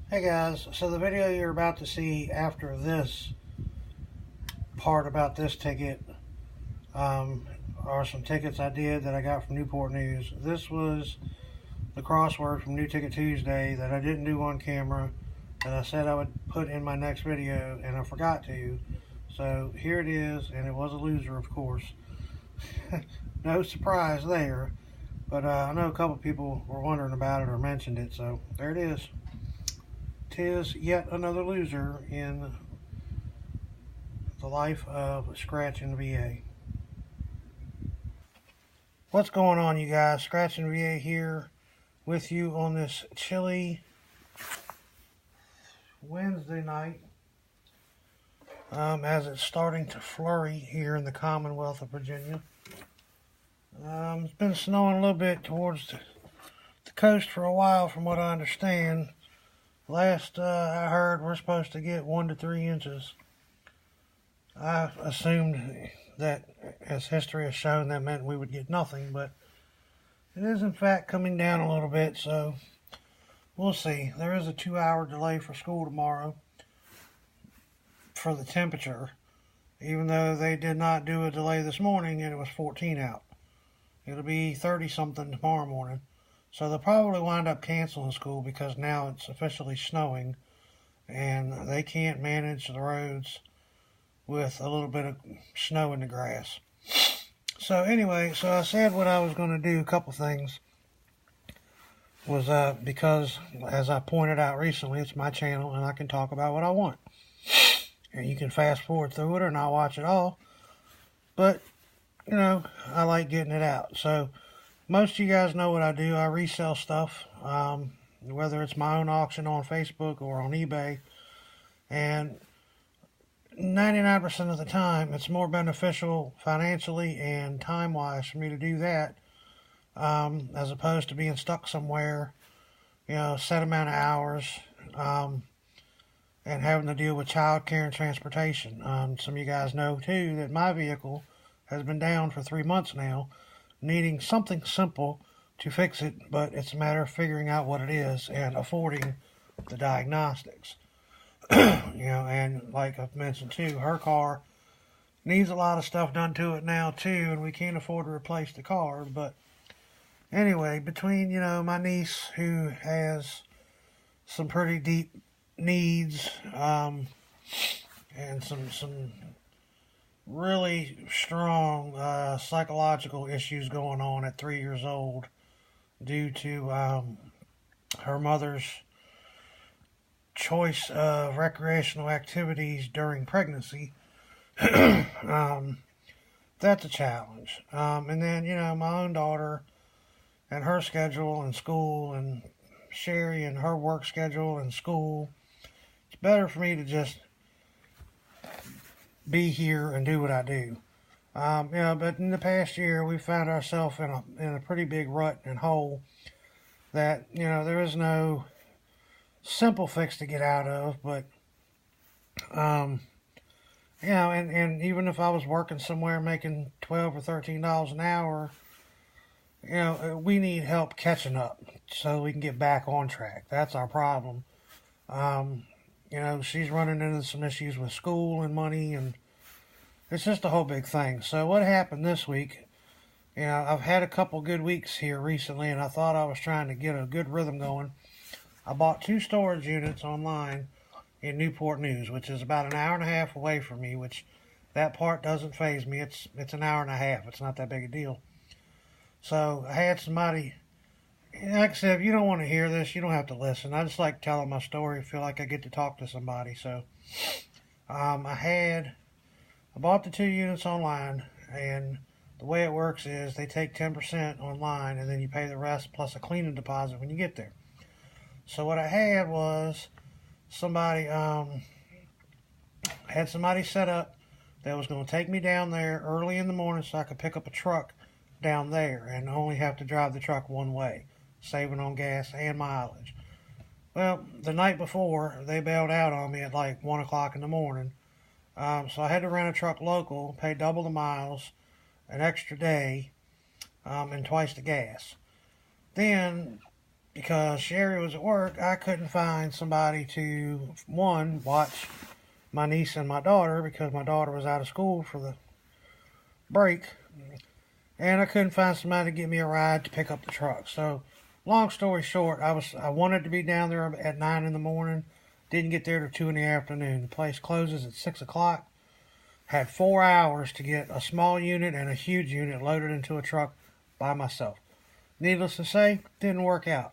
Hey guys, so the video you're about to see after this part about this ticket are some tickets I did that I got from Newport News. This was the crossword from New Ticket Tuesday that I didn't do on camera, that I said I would put in my next video, and I forgot to. So here it is, and it was a loser, of course. No surprise there, but I know a couple people were wondering about it or mentioned it, so there it is. 'Tis yet another loser in the life of Scratching VA. What's going on, you guys? Scratching VA here with you on this chilly Wednesday night as it's starting to flurry here in the Commonwealth of Virginia. It's been snowing a little bit towards the coast for a while, from what I understand. Last I heard, we're supposed to get 1 to 3 inches. I assumed that, as history has shown, that meant we would get nothing, but it is in fact coming down a little bit, so we'll see. There is a 2-hour delay for school tomorrow for the temperature, even though they did not do a delay this morning and it was 14 out. It'll be 30 something tomorrow morning. So they'll probably wind up canceling school because now it's officially snowing and they can't manage the roads with a little bit of snow in the grass. So anyway, so I said what I was going to do. A couple things was because, as I pointed out recently, it's my channel and I can talk about what I want. And you can fast forward through it or not watch it all. But, you know, I like getting it out. So most of you guys know what I do. I resell stuff, whether it's my own auction on Facebook or on eBay. And 99% of the time, it's more beneficial financially and time-wise for me to do that as opposed to being stuck somewhere, you know, a set amount of hours and having to deal with child care and transportation. Some of you guys know, too, that my vehicle has been down for 3 months now, needing something simple to fix it, but it's a matter of figuring out what it is and affording the diagnostics. You know, and like I've mentioned too, her car needs a lot of stuff done to it now too, and we can't afford to replace the car. But anyway, between, you know, my niece, who has some pretty deep needs and some really strong psychological issues going on at 3 years old due to her mother's choice of recreational activities during pregnancy, that's a challenge. And then, you know, my own daughter and her schedule and school, and Sherry and her work schedule and school. It's better for me to just be here and do what I do. You know, but in the past year, we found ourselves in a pretty big rut and hole that, you know, there is no simple fix to get out of. But you know, and even if I was working somewhere making $12 or $13 an hour, you know, we need help catching up so we can get back on track. That's our problem. You know, she's running into some issues with school and money, and it's just a whole big thing. So what happened this week, you know, I've had a couple good weeks here recently, and I thought I was trying to get a good rhythm going. I bought 2 storage units online in Newport News, which is about an hour and a half away from me, which that part doesn't faze me. It's an hour and a half. It's not that big a deal. So I had somebody, like I said, if you don't want to hear this, you don't have to listen. I just like telling my story. I feel like I get to talk to somebody. So I bought the 2 units online, and the way it works is they take 10% online, and then you pay the rest plus a cleaning deposit when you get there. So what I had was somebody set up that was going to take me down there early in the morning so I could pick up a truck down there and only have to drive the truck one way, saving on gas and mileage. Well, the night before, they bailed out on me at like 1 o'clock in the morning. So I had to rent a truck local, pay double the miles, an extra day, and twice the gas. Then because Sherry was at work, I couldn't find somebody to, one, watch my niece and my daughter, because my daughter was out of school for the break, and I couldn't find somebody to give me a ride to pick up the truck. So, long story short, I wanted to be down there at 9 in the morning. Didn't get there till 2 in the afternoon. The place closes at 6 o'clock. Had 4 hours to get a small unit and a huge unit loaded into a truck by myself. Needless to say, didn't work out.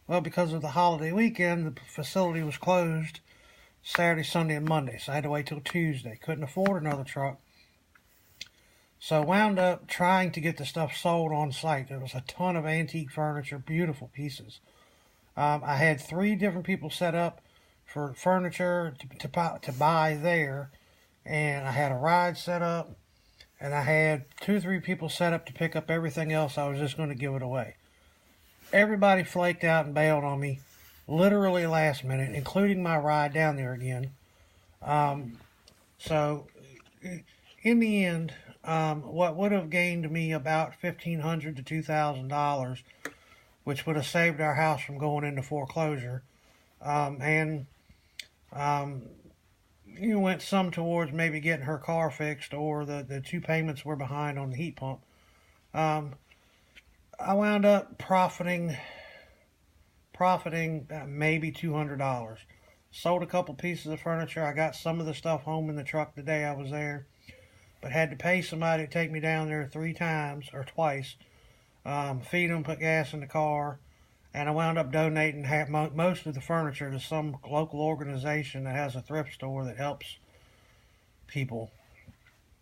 Well, because of the holiday weekend, the facility was closed Saturday, Sunday, and Monday. So I had to wait till Tuesday. Couldn't afford another truck. So wound up trying to get the stuff sold on site. There was a ton of antique furniture, beautiful pieces. I had 3 different people set up for furniture to buy there. And I had a ride set up. And I had 2 or 3 people set up to pick up everything else. I was just going to give it away. Everybody flaked out and bailed on me literally last minute, including my ride down there again. So in the end, what would have gained me about $1,500 to $2,000, which would have saved our house from going into foreclosure, went some towards maybe getting her car fixed, or the 2 payments were behind on the heat pump. I wound up profiting maybe $200. Sold a couple pieces of furniture. I got some of the stuff home in the truck the day I was there, but had to pay somebody to take me down there 3 times or twice, feed them, put gas in the car, and I wound up donating most of the furniture to some local organization that has a thrift store that helps people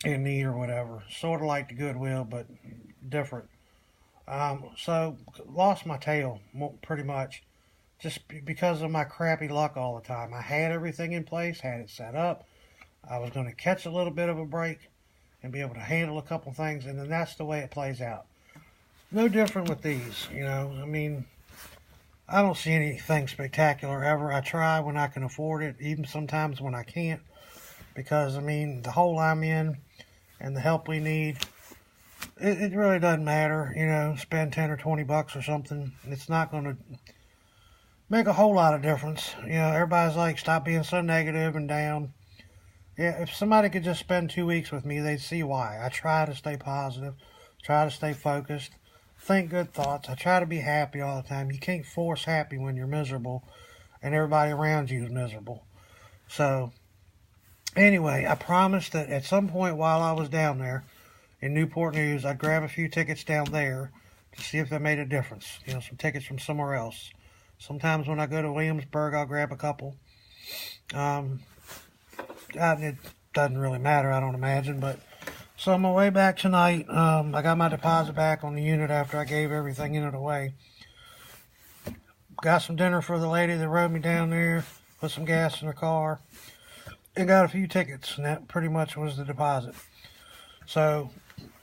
in need or whatever. Sort of like the Goodwill, but different. So lost my tail pretty much, just because of my crappy luck all the time. I had everything in place, had it set up. I was going to catch a little bit of a break and be able to handle a couple things, and then that's the way it plays out. No different with these, I mean, I don't see anything spectacular ever. I try when I can afford it, even sometimes when I can't, because, I mean, the hole I'm in and the help we need, it really doesn't matter, spend 10 or 20 bucks or something. It's not going to make a whole lot of difference. Everybody's like, stop being so negative and down. Yeah, if somebody could just spend 2 weeks with me, they'd see why. I try to stay positive, try to stay focused, think good thoughts. I try to be happy all the time. You can't force happy when you're miserable and everybody around you is miserable. So, anyway, I promised that at some point while I was down there in Newport News, I'd grab a few tickets down there to see if that made a difference. Some tickets from somewhere else. Sometimes when I go to Williamsburg, I'll grab a couple. It doesn't really matter, I don't imagine. But so on my way back tonight, I got my deposit back on the unit after I gave everything in it away. Got some dinner for the lady that rode me down there, put some gas in her car, and got a few tickets, and that pretty much was the deposit. So,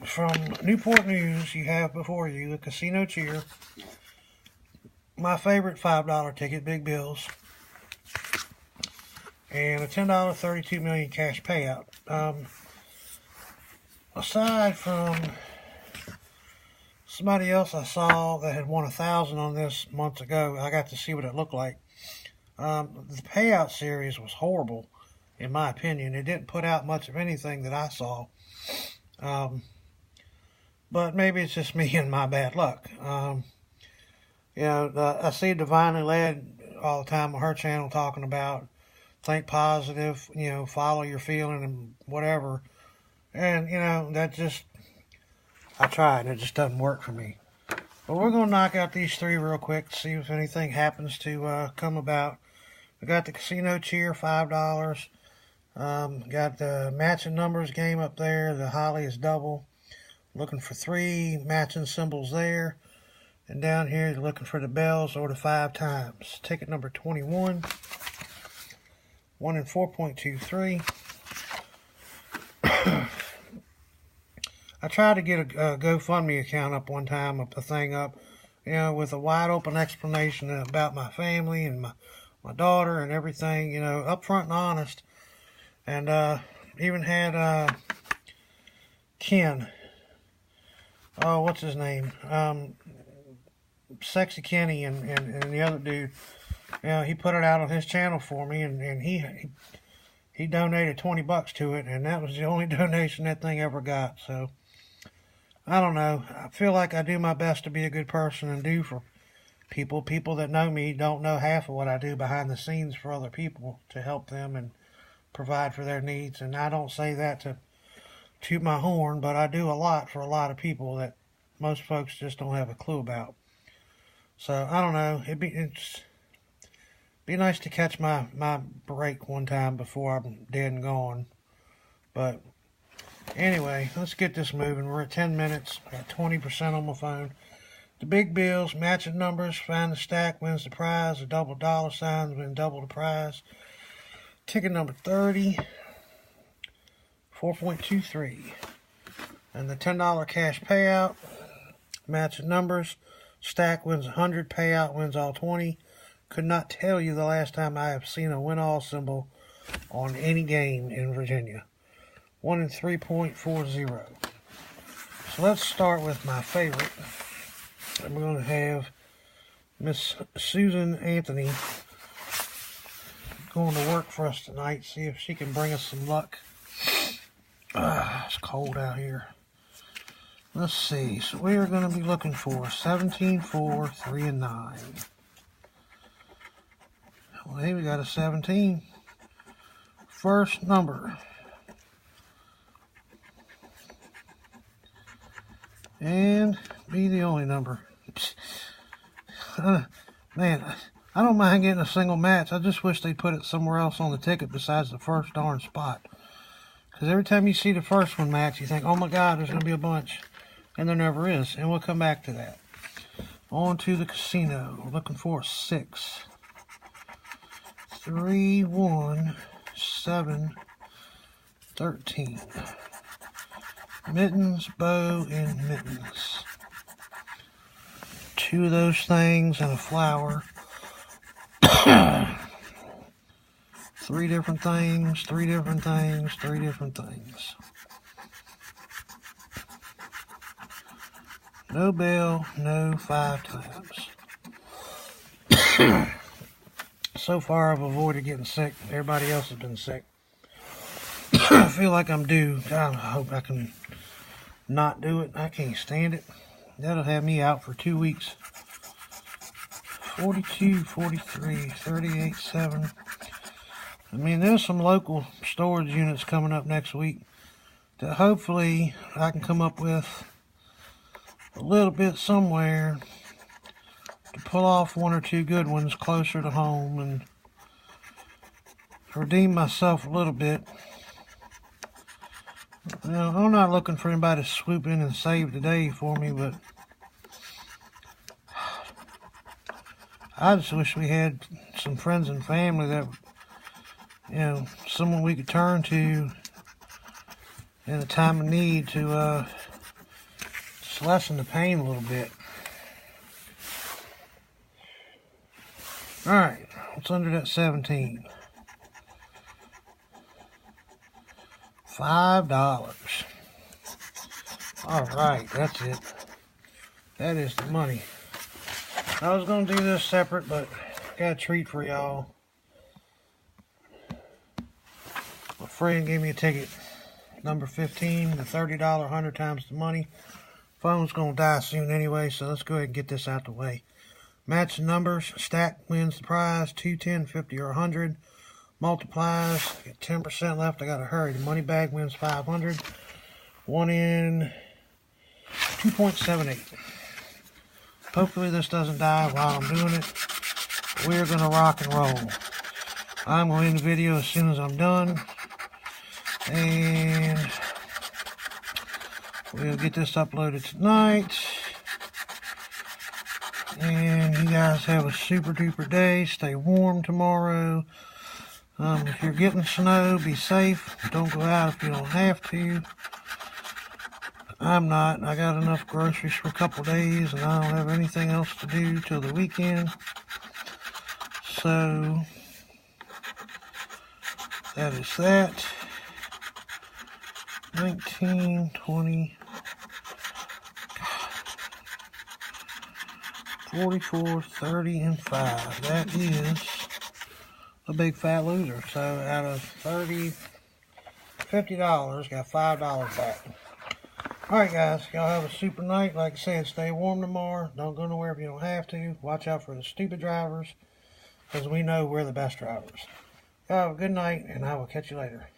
from Newport News, you have before you the Casino Cheer, my favorite $5 ticket, Big Bills, and a $10 $32 million cash payout. Aside from somebody else I saw that had won $1,000 on this months ago, I got to see what it looked like. The payout series was horrible, in my opinion. It didn't put out much of anything that I saw. But maybe it's just me and my bad luck. I see Divinely Led all the time on her channel talking about think positive, follow your feeling and whatever. And, that just, I tried. It just doesn't work for me. But we're going to knock out these 3 real quick to see if anything happens to come about. We got the Casino Cheer, $5. Got the matching numbers game up there. The Holly is double. Looking for 3 matching symbols there. And down here, you're looking for the bells or the 5 times. Ticket number 21. 1 in 4.23. I tried to get a GoFundMe account up one time, up the thing up, with a wide open explanation about my family and my daughter and everything, upfront and honest. And even had Ken, what's his name? Sexy Kenny and the other dude, you know, he put it out on his channel for me, and he donated $20 to it, and that was the only donation that thing ever got. So I don't know. I feel like I do my best to be a good person and do for people. People that know me don't know half of what I do behind the scenes for other people to help them and provide for their needs. And I don't say that to toot my horn, but I do a lot for a lot of people that most folks just don't have a clue about. So I don't know. It'd be nice to catch my break one time before I'm dead and gone. But anyway, let's get this moving. We're at 10 minutes. I got 20% on my phone. The big bills, matching numbers, find the stack, wins the prize. The double dollar signs win double the prize. Ticket number 30, 4.23. And the $10 cash payout, matching numbers, stack wins 100, payout wins all 20. Could not tell you the last time I have seen a win all symbol on any game in Virginia. 1 in 3.40. So let's start with my favorite. And we're going to have Miss Susan Anthony going to work for us tonight. See if she can bring us some luck. It's cold out here. Let's see. So we are going to be looking for 17, 4, 3, and 9. Well, hey, we got a 17. First number. And be the only number. Man, I don't mind getting a single match. I just wish they'd put it somewhere else on the ticket besides the first darn spot. Because every time you see the first one match, you think, oh my God, there's going to be a bunch. And there never is. And we'll come back to that. On to the casino. We're looking for 6. 3, 1, 7, 13. Mittens, bow, and mittens. 2 of those things and a flower. 3 different things, 3 different things, 3 different things. No bell, no 5 times. So far I've avoided getting sick. Everybody else has been sick. I feel like I'm due. I hope I can not do it. I can't stand it. That'll have me out for 2 weeks. 42, 43, 38, 7. I mean, there's some local storage units coming up next week that hopefully I can come up with a little bit somewhere to pull off 1 or 2 good ones closer to home and redeem myself a little bit. You know, I'm not looking for anybody to swoop in and save the day for me, but I just wish we had some friends and family that, you know, someone we could turn to in a time of need to just lessen the pain a little bit. Alright, what's under that 17? $5. Alright, that's it. That is the money. I was going to do this separate, but got a treat for y'all. My friend gave me a ticket. Number 15, the $30, 100 times the money. Phone's going to die soon anyway, so let's go ahead and get this out the way. Match the numbers. Stack wins the prize. 2, 10, 50, or 100. Multiplies. Got 10% left. I got to hurry. The money bag wins 500. 1 in 2.78. Hopefully this doesn't die while I'm doing it. We're going to rock and roll. I'm going to end the video as soon as I'm done. And we'll get this uploaded tonight. And you guys have a super duper day. Stay warm tomorrow. If you're getting snow, be safe. Don't go out if you don't have to. I'm not. I got enough groceries for a couple days, and I don't have anything else to do till the weekend. So that is that. 19, 20, 44, 30, and 5. That is a big fat loser. So out of $50, got $5 back. Alright guys, y'all have a super night. Like I said, stay warm tomorrow. Don't go nowhere if you don't have to. Watch out for the stupid drivers, because we know we're the best drivers. Y'all have a good night, and I will catch you later.